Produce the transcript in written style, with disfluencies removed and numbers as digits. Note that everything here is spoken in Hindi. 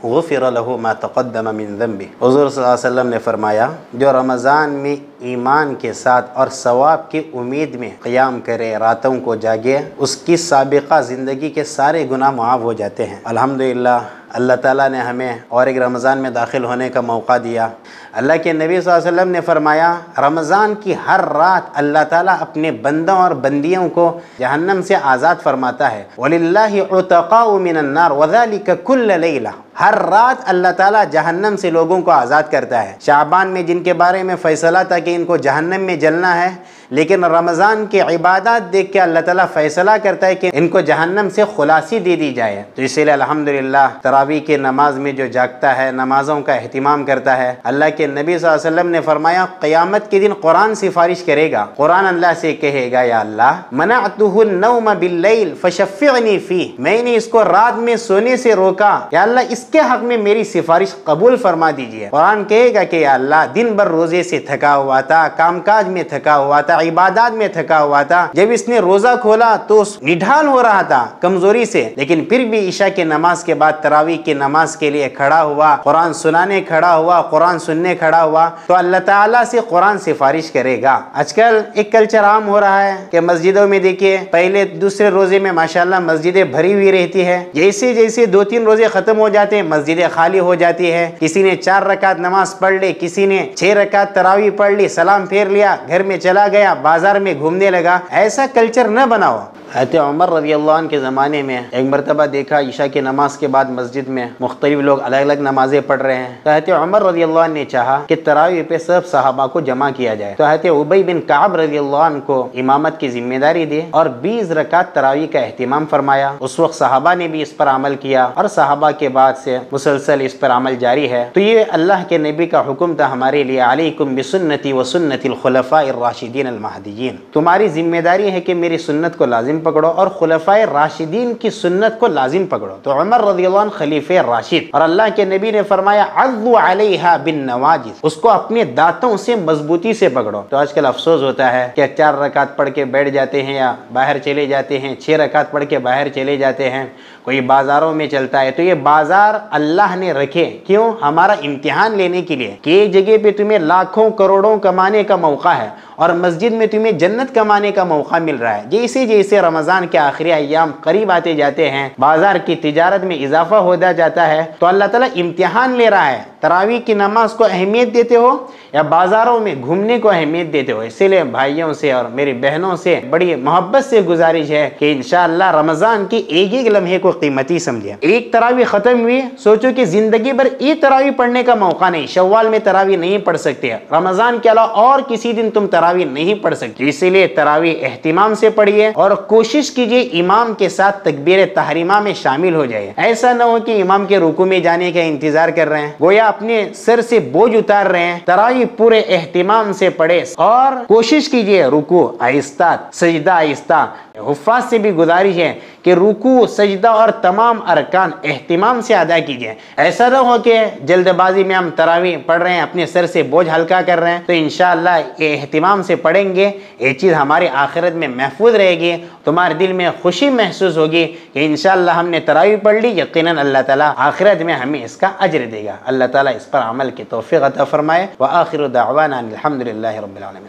गुफ़िर लहू मा तक़द्दम मिन ज़ंबि। हुज़ूर सल्लल्लाहु अलैहि वसल्लम ने फरमाया, जो रमज़ान में ईमान के साथ और सवाब की उम्मीद में क़याम करे, रातों को जागे, उसकी साबिक़ा ज़िंदगी के सारे गुनाह माफ़ हो जाते हैं। अल्हम्दुलिल्लाह, अल्लाह ताला ने हमें और एक रमज़ान में दाखिल होने का मौका दिया। अल्लाह के नबी सल्लल्लाहु अलैहि वसल्लम ने फरमाया, रमज़ान की हर रात अल्लाह ताला अपने बंदों और बंदियों को जहन्नम से आज़ाद फरमाता है। वलिल्लाहि उतक़ाउ मिनन नार वज़ालिका कुल्ल लैला। हर रात अल्लाह ताला जहन्नम से लोगों को आज़ाद करता है। शाबान में जिनके बारे में फ़ैसला था कि इनको जहन्नम में जलना है, लेकिन रमज़ान की इबादत देख के अल्लाह ताला फ़ैसला करता है कि इनको जहन्नम से खुलासी दे दी जाए। तो इसीलिए अल्हम्दुलिल्लाह, तरावी के नमाज में जो जागता है, नमाज़ों का एहतिमाम करता है, अल्लाह के नबी सल्लल्लाहु अलैहि वसल्लम ने फरमाया, क़यामत के दिन कुरान सिफारिश करेगा। कुरान अल्लाह से कहेगा, या अल्लाह, मनअतुहुन नौम बिल्लैल फशफ़िअनी फ़ीह, मैंने इसको रात में सोने से रोका, या अल्लाह इसके हक़ में मेरी सिफारिश कबूल फरमा दीजिए। कुरान कहेगा कि या अल्लाह, दिन भर रोज़े से थका हुआ था, कामकाज में थका हुआ था, इबादत में थका हुआ था, जब इसने रोज़ा खोला तो निढाल हो रहा था कमजोरी से, लेकिन फिर भी ईशा के नमाज के बाद तरावी की नमाज के लिए खड़ा हुआ, कुरान सुनाने खड़ा हुआ, कुरान सुनने खड़ा हुआ, तो अल्लाह ताला से कुरान सिफारिश करेगा। आजकल एक कल्चर आम हो रहा है कि मस्जिदों में देखिए, पहले दूसरे रोजे में माशाल्लाह मस्जिदें भरी हुई रहती है, जैसे जैसे 2-3 रोजे खत्म हो जाते हैं मस्जिदें खाली हो जाती है। किसी ने 4 रकात नमाज पढ़ ली, किसी ने 6 रकात तरावी पढ़ ली, सलाम फेर लिया, घर में चला गया, बाजार में घूमने लगा। ऐसा कल्चर न बनाओ। हज़रत उमर रज़ियल्लाहु अन्हु के ज़माने में एक मरतबा देखा, ईशा की नमाज के बाद मस्जिद में मुख्तलिफ लोग अलग अलग नमाजें पढ़ रहे हैं। तो हज़रत उमर रज़ियल्लाहु अन्हु ने चाहा कि तरावी पे सब सहाबा को जमा किया जाए। तो हज़रत उबई बिन काब रज़ियल्लाहु अन्हु को इमामत की जिम्मेदारी दी और 20 रकात तरावी का एहतिमाम फरमाया। उस वक्त सहाबा ने भी इस पर अमल किया और सहाबा के बाद से मुसलसल इस पर अमल जारी है। तो ये अल्लाह के नबी का हुक्म था हमारे लिए, अलैकुम बिसुन्नती व सुन्नतिल खुलफाए राशिदीन अल महदीयीन, तुम्हारी जिम्मेदारी है कि मेरी सुन्नत को लाजिम पकड़ो और खुलफाए राशिदीन की सुन्नत को लाजिम पकड़ो। तो उमर रज़ियल्लाहु अन्हु खलीफे राशिद, और अल्लाह के नबी ने फरमाया, अज़्ज़ु अलैहा बिन नवाजिज़, उसको अपने दांतों से मजबूती से पकड़ो। तो आजकल अफसोस होता है कि 4 रकात पढ़ के बैठ जाते हैं या बाहर चले जाते हैं, 6 रकात पढ़ के बाहर चले जाते हैं, कोई बाजारों में चलता है। तो ये बाजार अल्लाह ने रखे क्यों? हमारा इम्तिहान लेने के लिए कि एक जगह पे तुम्हें लाखों करोड़ों कमाने का मौका है और मस्जिद में तुम्हें जन्नत कमाने का मौका मिल रहा है। जैसे जैसे रमज़ान के आखिरी अय्याम करीब आते जाते हैं, बाजार की तिजारत में इजाफा होता जाता है, तो अल्लाह ताला इम्तिहान ले रहा है। तरावी की नमाज को अहमियत देते हो या बाजारों में घूमने को अहमियत देते हो? इसीलिए भाइयों से और मेरी बहनों से बड़ी मोहब्बत से गुजारिश है कि इंशाअल्लाह रमज़ान की एक एक लम्हे को कीमती समझे। एक तरावी खत्म हुई, सोचो कि जिंदगी भर एक तरावी पढ़ने का मौका नहीं, शव्वाल में तरावी नहीं पढ़ सकते, रमज़ान के अलावा और किसी दिन तुम तरावी नहीं पढ़ सकते। इसीलिए तरावी एहतिमाम से पढ़िए और कोशिश कीजिए इमाम के साथ तकबीर तहरीमा में शामिल हो जाए। ऐसा न हो कि इमाम के रुकू में जाने का इंतजार कर रहे हैं, गोया अपने सर से बोझ उतार रहे हैं। तरावी पूरे एहतिमाम से पढ़े और कोशिश कीजिए रुकू आहिस्ता, सजदा आहिस्ता। हुफ़ाज़ से भी गुजारिश है कि रुकू, सजदा और तमाम अरकान एहतिमाम से अदा कीजिए। ऐसा न हो कि जल्दबाजी में हम तरावी पढ़ रहे हैं, अपने सर से बोझ हल्का कर रहे हैं। तो इंशाअल्लाह ये एहतिमाम से पढ़ेंगे, ये चीज़ हमारी आखिरत में महफूज रहेगी, तुम्हारे दिल में खुशी महसूस होगी कि इंशाअल्लाह हमने तरावी पढ़ ली। यकीनन अल्लाह ताला आखिरत में हमें इसका अजर देगा। अल्लाह ताला इस पर अमल की तौफीक अता फरमाए। व आखिरु दाअवाना अनिल हम्दुलिल्लाहि रब्बिल आलमीन।